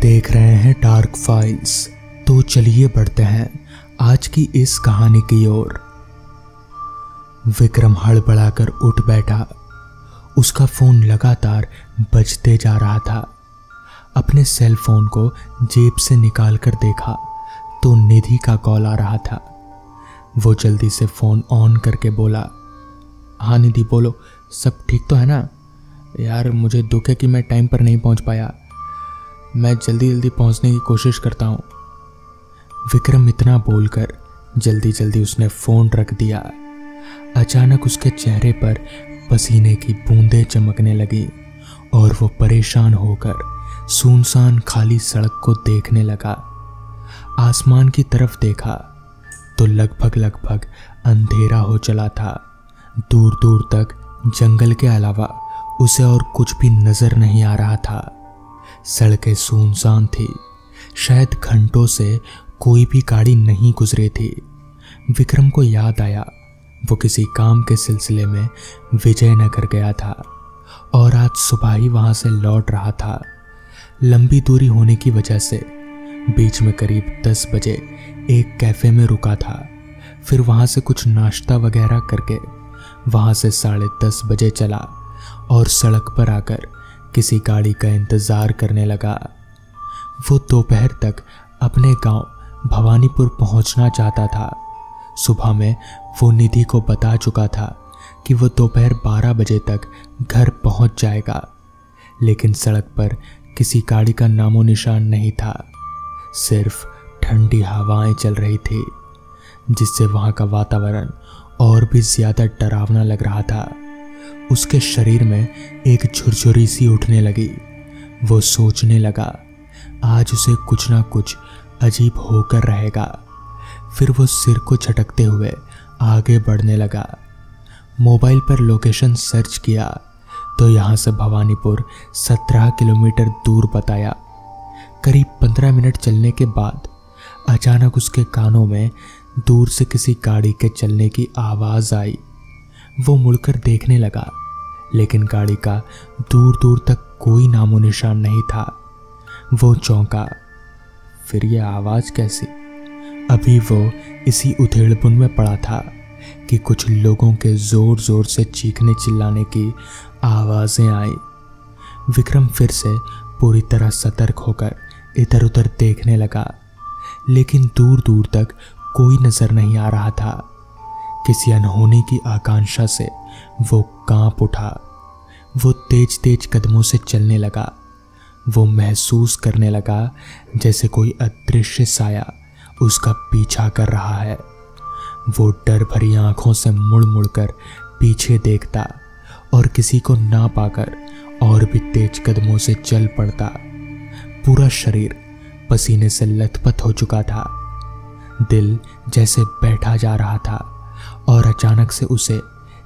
देख रहे हैं डार्क फाइल्स। तो चलिए बढ़ते हैं आज की इस कहानी की ओर। विक्रम हड़बड़ाकर उठ बैठा। उसका फोन लगातार बजते जा रहा था। अपने सेल फोन को जेब से निकालकर देखा तो निधि का कॉल आ रहा था। वो जल्दी से फोन ऑन करके बोला, हाँ निधि बोलो, सब ठीक तो है ना? यार मुझे दुख है कि मैं टाइम पर नहीं पहुंच पाया। मैं जल्दी जल्दी पहुंचने की कोशिश करता हूं। विक्रम इतना बोलकर जल्दी जल्दी उसने फोन रख दिया। अचानक उसके चेहरे पर पसीने की बूंदें चमकने लगी और वो परेशान होकर सुनसान खाली सड़क को देखने लगा। आसमान की तरफ देखा तो लगभग अंधेरा हो चला था। दूर दूर तक जंगल के अलावा उसे और कुछ भी नजर नहीं आ रहा था। सड़कें सुनसान थी। शायद घंटों से कोई भी गाड़ी नहीं गुजरी थी। विक्रम को याद आया वो किसी काम के सिलसिले में विजयनगर गया था और आज सुबह ही वहां से लौट रहा था। लंबी दूरी होने की वजह से बीच में करीब 10 बजे एक कैफे में रुका था। फिर वहां से कुछ नाश्ता वगैरह करके वहां से 10:30 बजे चला और सड़क पर आकर किसी गाड़ी का इंतजार करने लगा। वो दोपहर तक अपने गांव भवानीपुर पहुंचना चाहता था। सुबह में वो निधि को बता चुका था कि वो दोपहर 12 बजे तक घर पहुंच जाएगा, लेकिन सड़क पर किसी गाड़ी का नामो निशान नहीं था। सिर्फ ठंडी हवाएं चल रही थी, जिससे वहां का वातावरण और भी ज्यादा डरावना लग रहा था। उसके शरीर में एक झुरझुरी सी उठने लगी। वो सोचने लगा आज उसे कुछ ना कुछ अजीब होकर रहेगा। फिर वो सिर को झटकते हुए आगे बढ़ने लगा। मोबाइल पर लोकेशन सर्च किया तो यहाँ से भवानीपुर 17 किलोमीटर दूर बताया। करीब 15 मिनट चलने के बाद अचानक उसके कानों में दूर से किसी गाड़ी के चलने की आवाज आई। वो मुड़कर देखने लगा, लेकिन गाड़ी का दूर दूर तक कोई नामो निशान नहीं था। वो चौंका, फिर ये आवाज कैसी? अभी वो इसी उधेड़बुन में पड़ा था कि कुछ लोगों के जोर जोर से चीखने चिल्लाने की आवाजें आई। विक्रम फिर से पूरी तरह सतर्क होकर इधर उधर देखने लगा, लेकिन दूर दूर तक कोई नजर नहीं आ रहा था। किसी अनहोनी की आकांक्षा से वो कांप उठा। वो तेज तेज कदमों से चलने लगा। वो महसूस करने लगा जैसे कोई अदृश्य साया उसका पीछा कर रहा है। वो डर भरी आंखों से मुड़ मुड़ कर पीछे देखता और किसी को ना पाकर और भी तेज कदमों से चल पड़ता। पूरा शरीर पसीने से लथपथ हो चुका था। दिल जैसे बैठा जा रहा था और अचानक से उसे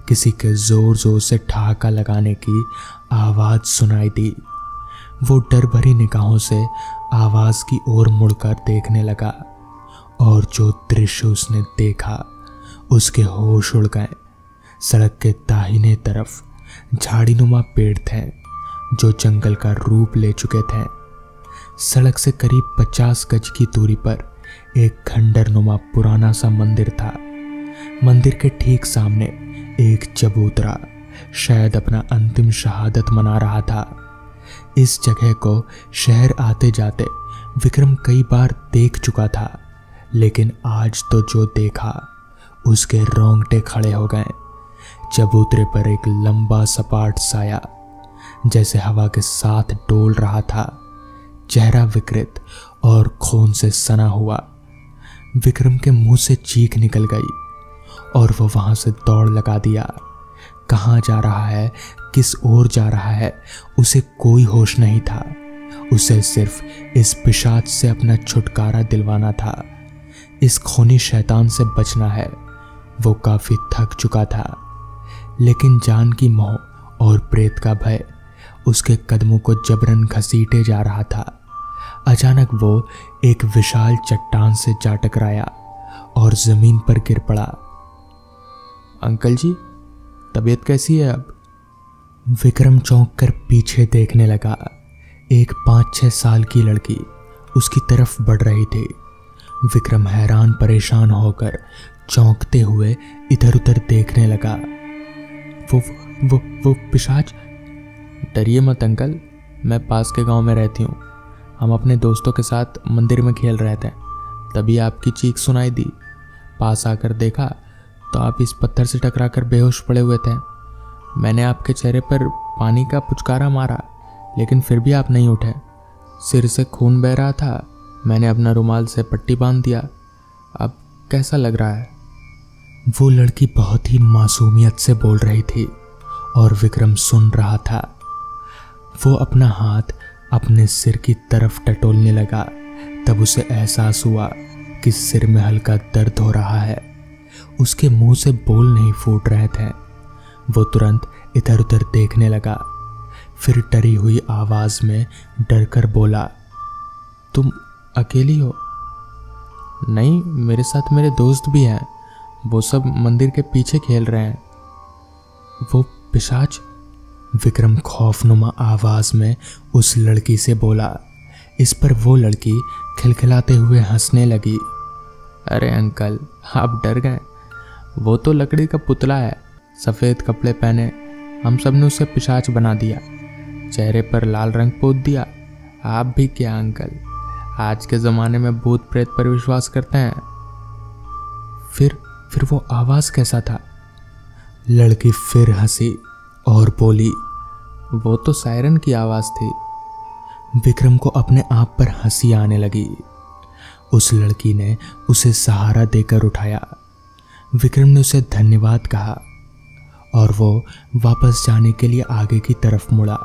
किसी के जोर जोर से ठहाका लगाने की आवाज सुनाई दी। वो डर भरी निगाहों से आवाज की ओर मुड़कर देखने लगा और जो दृश्य उसने देखा उसके होश उड़ गए। सड़क के दाहिने तरफ झाड़ीनुमा पेड़ थे जो जंगल का रूप ले चुके थे। सड़क से करीब 50 गज की दूरी पर एक खंडरनुमा पुराना सा मंदिर था। मंदिर के ठीक सामने एक चबूतरा शायद अपना अंतिम शहादत मना रहा था। इस जगह को शहर आते जाते विक्रम कई बार देख चुका था, लेकिन आज तो जो देखा उसके रोंगटे खड़े हो गए। चबूतरे पर एक लंबा सपाट साया जैसे हवा के साथ डोल रहा था। चेहरा विकृत और खून से सना हुआ। विक्रम के मुंह से चीख निकल गई और वो वहां से दौड़ लगा दिया। कहाँ जा रहा है, किस ओर जा रहा है, उसे कोई होश नहीं था। उसे सिर्फ इस पिशाच से अपना छुटकारा दिलवाना था। इस खूनी शैतान से बचना है। वो काफी थक चुका था, लेकिन जान की मोह और प्रेत का भय उसके कदमों को जबरन घसीटे जा रहा था। अचानक वो एक विशाल चट्टान से जा टकराया और जमीन पर गिर पड़ा। अंकल जी, तबीयत कैसी है अब? विक्रम चौंक कर पीछे देखने लगा। एक 5-6 साल की लड़की उसकी तरफ बढ़ रही थी। विक्रम हैरान परेशान होकर चौंकते हुए इधर उधर देखने लगा। वो पिशाच? डरिए मत अंकल, मैं पास के गांव में रहती हूँ। हम अपने दोस्तों के साथ मंदिर में खेल रहे थे, तभी आपकी चीख सुनाई दी। पास आकर देखा तो आप इस पत्थर से टकराकर बेहोश पड़े हुए थे। मैंने आपके चेहरे पर पानी का पुचकारा मारा, लेकिन फिर भी आप नहीं उठे। सिर से खून बह रहा था। मैंने अपना रुमाल से पट्टी बांध दिया। अब कैसा लग रहा है? वो लड़की बहुत ही मासूमियत से बोल रही थी और विक्रम सुन रहा था। वो अपना हाथ अपने सिर की तरफ टटोलने लगा। तब उसे एहसास हुआ कि सिर में हल्का दर्द हो रहा है। उसके मुंह से बोल नहीं फूट रहे थे। वो तुरंत इधर उधर देखने लगा, फिर डरी हुई आवाज में डर कर बोला, तुम अकेली हो? नहीं, मेरे साथ मेरे दोस्त भी हैं। वो सब मंदिर के पीछे खेल रहे हैं। वो पिशाच? विक्रम खौफनुमा आवाज में उस लड़की से बोला। इस पर वो लड़की खिलखिलाते हुए हंसने लगी। अरे अंकल, आप डर गए? वो तो लकड़ी का पुतला है, सफ़ेद कपड़े पहने। हम सब ने उसे पिशाच बना दिया, चेहरे पर लाल रंग पोत दिया। आप भी क्या अंकल, आज के ज़माने में भूत प्रेत पर विश्वास करते हैं? फिर वो आवाज़ कैसा था? लड़की फिर हंसी और बोली, वो तो सायरन की आवाज़ थी। विक्रम को अपने आप पर हंसी आने लगी। उस लड़की ने उसे सहारा देकर उठाया। विक्रम ने उसे धन्यवाद कहा और वो वापस जाने के लिए आगे की तरफ मुड़ा।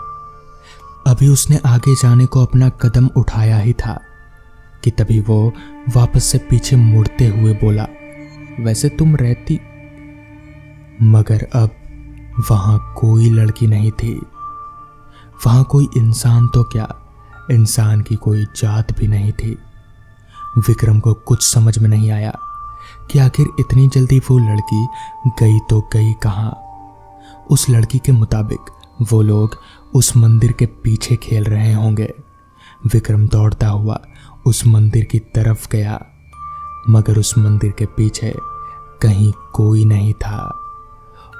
अभी उसने आगे जाने को अपना कदम उठाया ही था कि तभी वो वापस से पीछे मुड़ते हुए बोला, वैसे तुम रहती। मगर अब वहां कोई लड़की नहीं थी। वहां कोई इंसान तो क्या, इंसान की कोई जात भी नहीं थी। विक्रम को कुछ समझ में नहीं आया कि आखिर इतनी जल्दी वो लड़की गई तो गई कहां। उस लड़की के मुताबिक वो लोग उस मंदिर के पीछे खेल रहे होंगे। विक्रम दौड़ता हुआ उस मंदिर की तरफ गया, मगर उस मंदिर के पीछे कहीं कोई नहीं था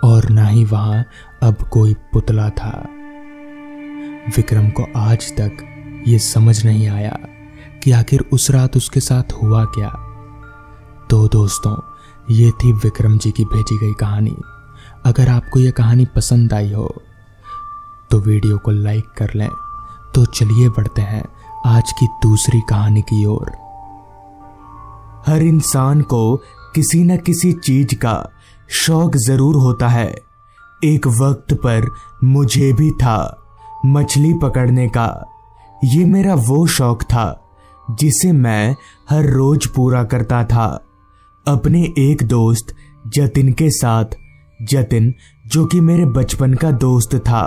और ना ही वहां अब कोई पुतला था। विक्रम को आज तक ये समझ नहीं आया कि आखिर उस रात उसके साथ हुआ क्या। तो दोस्तों, ये थी विक्रम जी की भेजी गई कहानी। अगर आपको ये कहानी पसंद आई हो तो वीडियो को लाइक कर लें। तो चलिए बढ़ते हैं आज की दूसरी कहानी की ओर। हर इंसान को किसी न किसी चीज का शौक जरूर होता है। एक वक्त पर मुझे भी था मछली पकड़ने का। ये मेरा वो शौक था जिसे मैं हर रोज पूरा करता था अपने एक दोस्त जतिन के साथ। जतिन जो कि मेरे बचपन का दोस्त था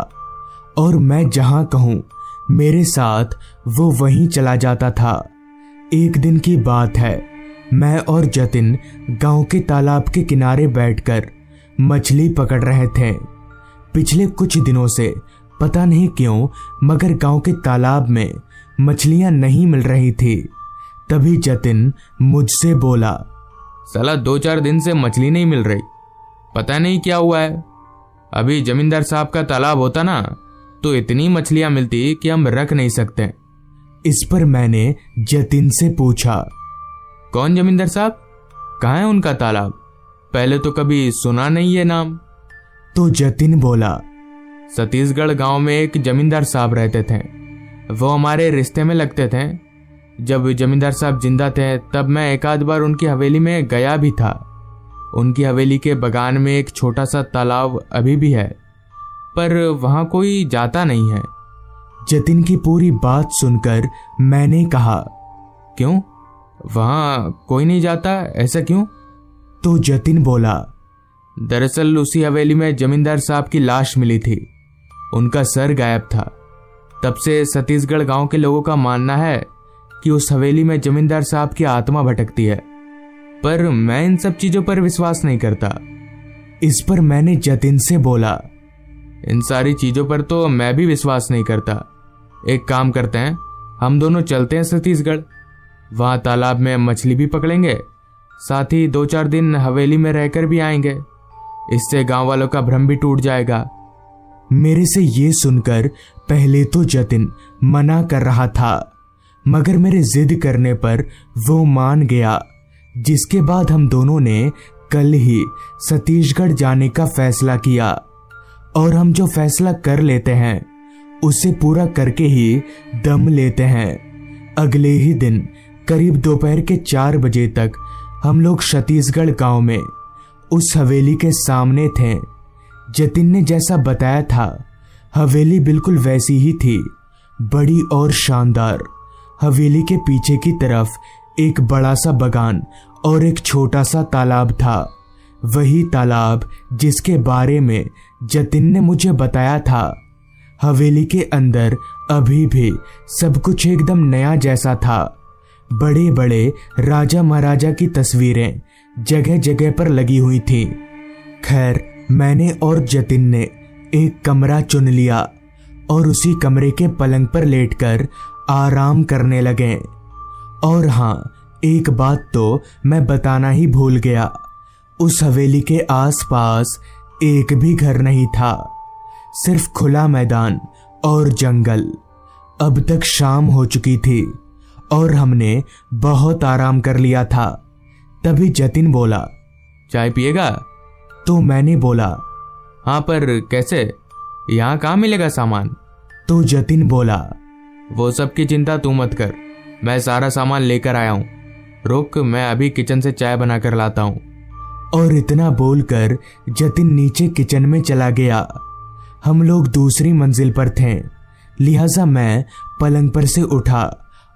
और मैं जहां कहूं मेरे साथ वो वहीं चला जाता था। एक दिन की बात है, मैं और जतिन गांव के तालाब के किनारे बैठकर मछली पकड़ रहे थे। पिछले कुछ दिनों से पता नहीं क्यों मगर गांव के तालाब में मछलियां नहीं मिल रही थी। तभी जतिन मुझसे बोला, साला 2-4 दिन से मछली नहीं मिल रही, पता नहीं क्या हुआ है। अभी जमींदार साहब का तालाब होता ना तो इतनी मछलियां मिलती कि हम रख नहीं सकते। इस पर मैंने जतिन से पूछा, कौन जमींदार साहब? कहाँ है उनका तालाब? पहले तो कभी सुना नहीं है नाम। तो जतिन बोला, छत्तीसगढ़ गांव में एक जमींदार साहब रहते थे। वो हमारे रिश्ते में लगते थे। जब जमींदार साहब जिंदा थे तब मैं एक आध बार उनकी हवेली में गया भी था। उनकी हवेली के बगान में एक छोटा सा तालाब अभी भी है, पर वहां कोई जाता नहीं है। जतिन की पूरी बात सुनकर मैंने कहा, क्यों? वहां कोई नहीं जाता, ऐसा क्यों? तो जतिन बोला, दरअसल उसी हवेली में जमींदार साहब की लाश मिली थी। उनका सर गायब था। तब से छत्तीसगढ़ गांव के लोगों का मानना है कि उस हवेली में जमींदार साहब की आत्मा भटकती है, पर मैं इन सब चीजों पर विश्वास नहीं करता। इस पर मैंने जतिन से बोला, इन सारी चीजों पर तो मैं भी विश्वास नहीं करता, एक काम करते हैं, हम दोनों चलते हैं छत्तीसगढ़। वहां तालाब में मछली भी पकड़ेंगे, साथ ही 2-4 दिन हवेली में रहकर भी आएंगे। इससे गांव वालों का भ्रम भी टूट जाएगा। मेरे से ये सुनकर पहले तो जतिन मना कर रहा था, मगर मेरे जिद करने पर वो मान गया, जिसके बाद हम दोनों ने कल ही छत्तीसगढ़ जाने का फैसला किया। और हम जो फैसला कर लेते हैं उसे पूरा करके ही दम लेते हैं। अगले ही दिन करीब दोपहर के 4 बजे तक हम लोग छत्तीसगढ़ गांव में उस हवेली के सामने थे। जतिन ने जैसा बताया था, हवेली बिल्कुल वैसी ही थी, बड़ी और शानदार। हवेली के पीछे की तरफ एक बड़ा सा बगान और एक छोटा सा तालाब था। वही तालाब जिसके बारे में जतिन ने मुझे बताया था। हवेली के अंदर अभी भी सब कुछ एकदम नया जैसा था। बड़े बड़े राजा महाराजा की तस्वीरें जगह जगह पर लगी हुई थी। खैर, मैंने और जतिन ने एक कमरा चुन लिया और उसी कमरे के पलंग पर लेटकर आराम करने लगे। और हाँ, एक बात तो मैं बताना ही भूल गया, उस हवेली के आसपास एक भी घर नहीं था, सिर्फ खुला मैदान और जंगल। अब तक शाम हो चुकी थी और हमने बहुत आराम कर लिया था। तभी जतिन बोला, चाय पिएगा? तो मैंने बोला, हाँ, पर कैसे? यहाँ कहाँ मिलेगा सामान? तो जतिन बोला, वो सब की चिंता तू मत कर, मैं सारा सामान लेकर आया हूँ। रुक, मैं अभी किचन से चाय बना कर लाता हूँ। और इतना बोलकर जतिन नीचे किचन में चला गया। हम लोग दूसरी मंजिल पर थे, लिहाजा मैं पलंग पर से उठा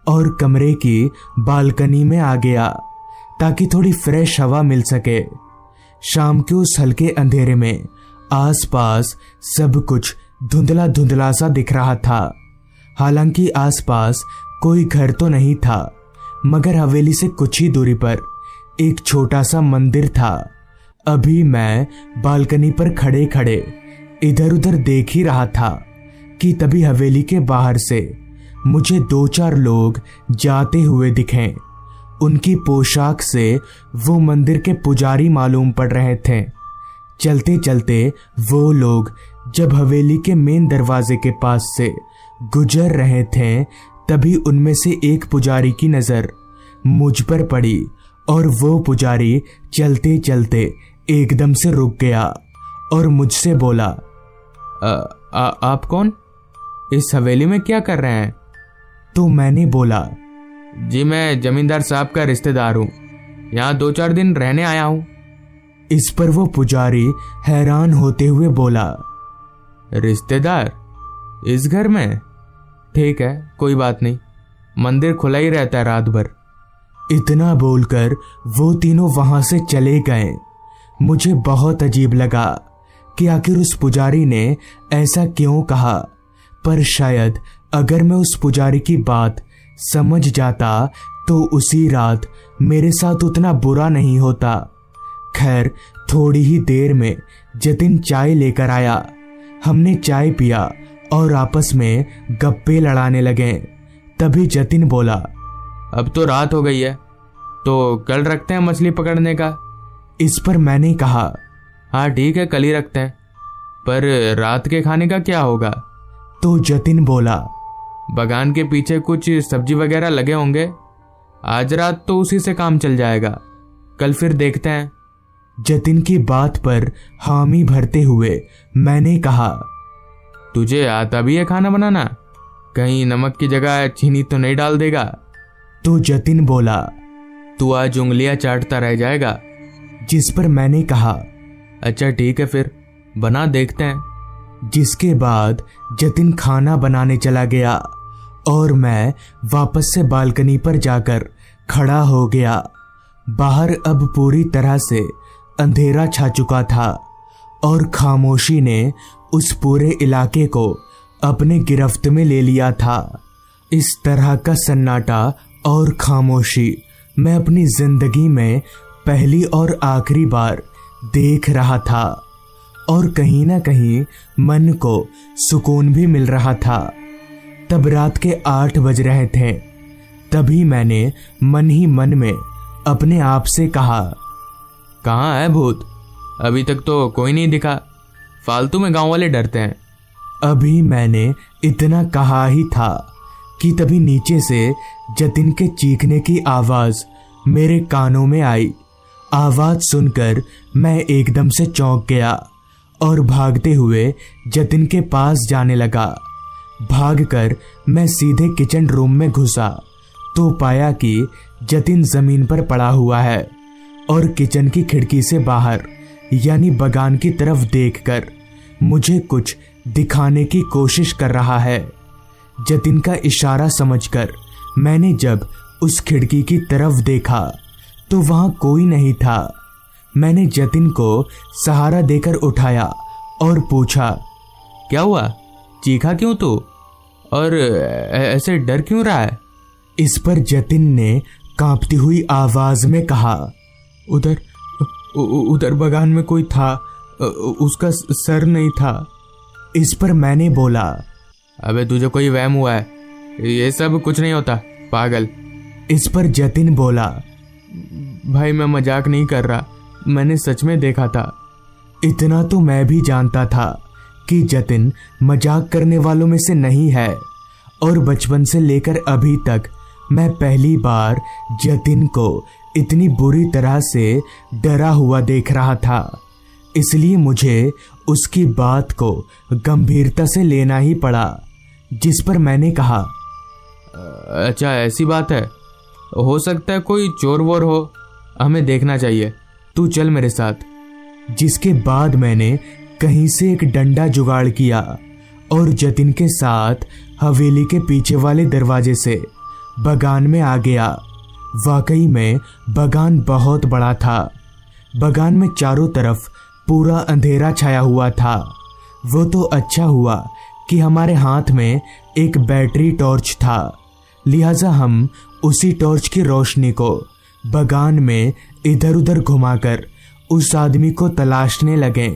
और कमरे की बालकनी में आ गया ताकि थोड़ी फ्रेश हवा मिल सके। शाम के उस हल्के अंधेरे में आसपास सब कुछ धुंधला धुंधला सा दिख रहा था। हालांकि आसपास कोई घर तो नहीं था, मगर हवेली से कुछ ही दूरी पर एक छोटा सा मंदिर था। अभी मैं बालकनी पर खड़े खड़े इधर उधर देख ही रहा था कि तभी हवेली के बाहर से मुझे 2-4 लोग जाते हुए दिखे। उनकी पोशाक से वो मंदिर के पुजारी मालूम पड़ रहे थे। चलते चलते वो लोग जब हवेली के मेन दरवाजे के पास से गुजर रहे थे, तभी उनमें से एक पुजारी की नजर मुझ पर पड़ी और वो पुजारी चलते चलते एकदम से रुक गया और मुझसे बोला, आप कौन? इस हवेली में क्या कर रहे हैं? तो मैंने बोला, जी मैं जमींदार साहब का रिश्तेदार हूँ, यहाँ 2-4 दिन रहने आया हूँ। इस पर वो पुजारी हैरान होते हुए बोला, रिश्तेदार इस घर में? ठीक है, कोई बात नहीं, मंदिर खुला ही रहता है रात भर। इतना बोलकर वो तीनों वहां से चले गए। मुझे बहुत अजीब लगा कि आखिर उस पुजारी ने ऐसा क्यों कहा, पर शायद अगर मैं उस पुजारी की बात समझ जाता तो उसी रात मेरे साथ उतना बुरा नहीं होता। खैर, थोड़ी ही देर में जतिन चाय लेकर आया। हमने चाय पिया और आपस में गप्पे लड़ाने लगे। तभी जतिन बोला, अब तो रात हो गई है, तो कल रखते हैं मछली पकड़ने का। इस पर मैंने कहा, हाँ ठीक है, कल ही रखते हैं, पर रात के खाने का क्या होगा? तो जतिन बोला, बगान के पीछे कुछ सब्जी वगैरह लगे होंगे, आज रात तो उसी से काम चल जाएगा, कल फिर देखते हैं। जतिन की बात पर हामी भरते हुए मैंने कहा, तुझे आता भी है खाना बनाना? कहीं नमक की जगह चीनी तो नहीं डाल देगा? तो जतिन बोला, तू आज उंगलियां चाटता रह जाएगा। जिस पर मैंने कहा, अच्छा ठीक है, फिर बना देखते हैं। जिसके बाद जतिन खाना बनाने चला गया और मैं वापस से बालकनी पर जाकर खड़ा हो गया। बाहर अब पूरी तरह से अंधेरा छा चुका था और खामोशी ने उस पूरे इलाके को अपने गिरफ्त में ले लिया था। इस तरह का सन्नाटा और खामोशी मैं अपनी जिंदगी में पहली और आखिरी बार देख रहा था और कहीं ना कहीं मन को सुकून भी मिल रहा था। तब रात के 8 बज रहे थे। तभी मैंने मन ही मन में अपने आप से कहा, कहाँ है भूत? अभी तक तो कोई नहीं दिखा। फालतू में गांव वाले डरते हैं। अभी मैंने इतना कहा ही था कि तभी नीचे से जतिन के चीखने की आवाज मेरे कानों में आई। आवाज सुनकर मैं एकदम से चौंक गया और भागते हुए जतिन के पास जाने लगा। भागकर मैं सीधे किचन रूम में घुसा तो पाया कि जतिन जमीन पर पड़ा हुआ है और किचन की खिड़की से बाहर यानी बगान की तरफ देखकर मुझे कुछ दिखाने की कोशिश कर रहा है। जतिन का इशारा समझकर मैंने जब उस खिड़की की तरफ देखा तो वहां कोई नहीं था। मैंने जतिन को सहारा देकर उठाया और पूछा, क्या हुआ? चीखा क्यों तू? और ऐसे डर क्यों रहा है? इस पर जतिन ने कांपती हुई आवाज में कहा, उधर बगान में कोई था, उसका सर नहीं था। इस पर मैंने बोला, अबे तुझे कोई वहम हुआ है, ये सब कुछ नहीं होता, पागल। इस पर जतिन बोला, भाई मैं मजाक नहीं कर रहा, मैंने सच में देखा था। इतना तो मैं भी जानता था कि जतिन मजाक करने वालों में से नहीं है और बचपन से लेकर अभी तक मैं पहली बार जतिन को इतनी बुरी तरह से डरा हुआ देख रहा था। इसलिए मुझे उसकी बात को गंभीरता से लेना ही पड़ा। जिस पर मैंने कहा, अच्छा ऐसी बात है, हो सकता है कोई चोर वोर हो, हमें देखना चाहिए, तू चल मेरे साथ। जिसके बाद मैंने कहीं से एक डंडा जुगाड़ किया और जतिन के साथ हवेली के पीछे वाले दरवाजे से बगान में आ गया। वाकई में बगान बहुत बड़ा था। बगान में चारों तरफ पूरा अंधेरा छाया हुआ था। वो तो अच्छा हुआ कि हमारे हाथ में एक बैटरी टॉर्च था, लिहाजा हम उसी टॉर्च की रोशनी को बगान में इधर उधर घुमाकर उस आदमी को तलाशने लगे,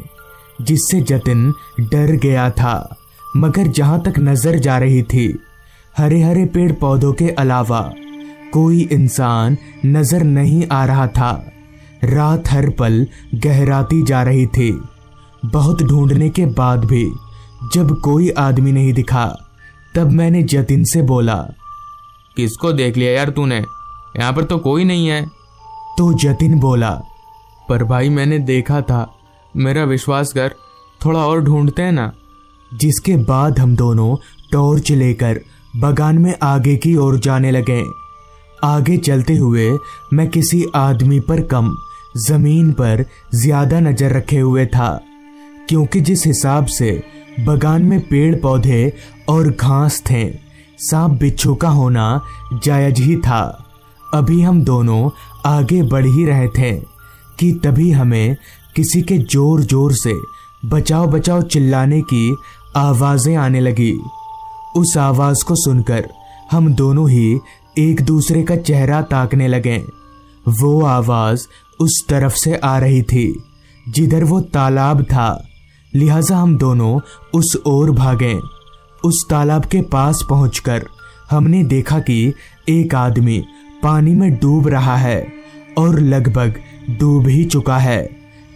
जिससे जतिन डर गया था। मगर जहां तक नजर जा रही थी, हरे हरे पेड़ पौधों के अलावा कोई इंसान नजर नहीं आ रहा था। रात हर पल गहराती जा रही थी। बहुत ढूंढने के बाद भी जब कोई आदमी नहीं दिखा, तब मैंने जतिन से बोला, किसको देख लिया यार तूने? यहाँ पर तो कोई नहीं है। तो जतिन बोला, पर भाई मैंने देखा था, मेरा विश्वास कर, थोड़ा और ढूंढते हैं ना। जिसके बाद हम दोनों टॉर्च लेकर बगान में आगे की ओर जाने लगे। आगे चलते हुए मैं किसी आदमी पर कम, जमीन पर ज्यादा नजर रखे हुए था, क्योंकि जिस हिसाब से बगान में पेड़ पौधे और घास थे, सांप बिच्छू का होना जायज ही था। अभी हम दोनों आगे बढ़ ही रहे थे कि तभी हमें किसी के जोर जोर से बचाओ बचाओ चिल्लाने की आवाजें आने लगी। उस आवाज को सुनकर हम दोनों ही एक दूसरे का चेहरा ताकने लगे। वो आवाज उस तरफ से आ रही थी जिधर वो तालाब था, लिहाजा हम दोनों उस ओर भागे। उस तालाब के पास पहुंचकर हमने देखा कि एक आदमी पानी में डूब रहा है और लगभग डूब ही चुका है,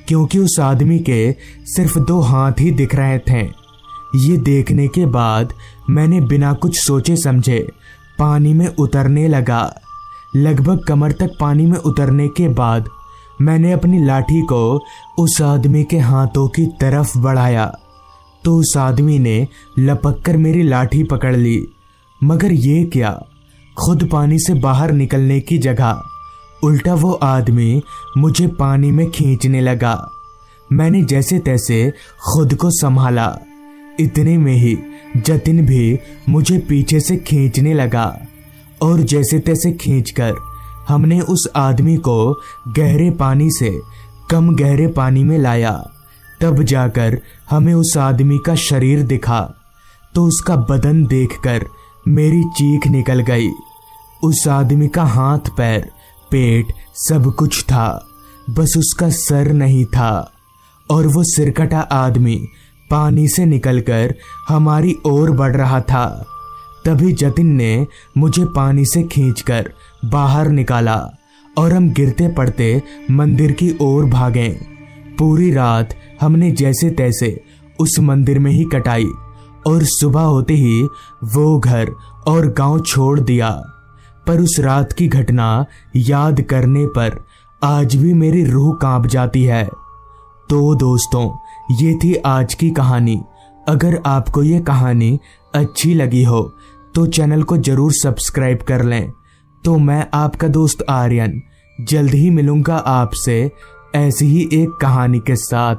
क्योंकि उस आदमी के सिर्फ 2 हाथ ही दिख रहे थे। ये देखने के बाद मैंने बिना कुछ सोचे समझे पानी में उतरने लगा। लगभग कमर तक पानी में उतरने के बाद मैंने अपनी लाठी को उस आदमी के हाथों की तरफ बढ़ाया तो उस आदमी ने लपककर मेरी लाठी पकड़ ली। मगर ये क्या, खुद पानी से बाहर निकलने की जगह उल्टा वो आदमी मुझे पानी में खींचने लगा। मैंने जैसे तैसे खुद को संभाला। इतने में ही जतिन भी मुझे पीछे से खींचने लगा और जैसे तैसे खींचकर हमने उस आदमी को गहरे पानी से कम गहरे पानी में लाया। तब जाकर हमें उस आदमी का शरीर दिखा तो उसका बदन देखकर मेरी चीख निकल गई। उस आदमी का हाथ पैर पेट सब कुछ था, बस उसका सर नहीं था। और वो सिरकटा आदमी पानी से निकलकर हमारी ओर बढ़ रहा था। तभी जतिन ने मुझे पानी से खींचकर बाहर निकाला और हम गिरते पड़ते मंदिर की ओर भागे। पूरी रात हमने जैसे तैसे उस मंदिर में ही कटाई और सुबह होते ही वो घर और गांव छोड़ दिया। पर उस रात की घटना याद करने पर आज भी मेरी रूह कांप जाती है। तो दोस्तों, ये थी आज की कहानी। अगर आपको ये कहानी अच्छी लगी हो तो चैनल को जरूर सब्सक्राइब कर लें। तो मैं आपका दोस्त आर्यन जल्द ही मिलूंगा आपसे ऐसी ही एक कहानी के साथ।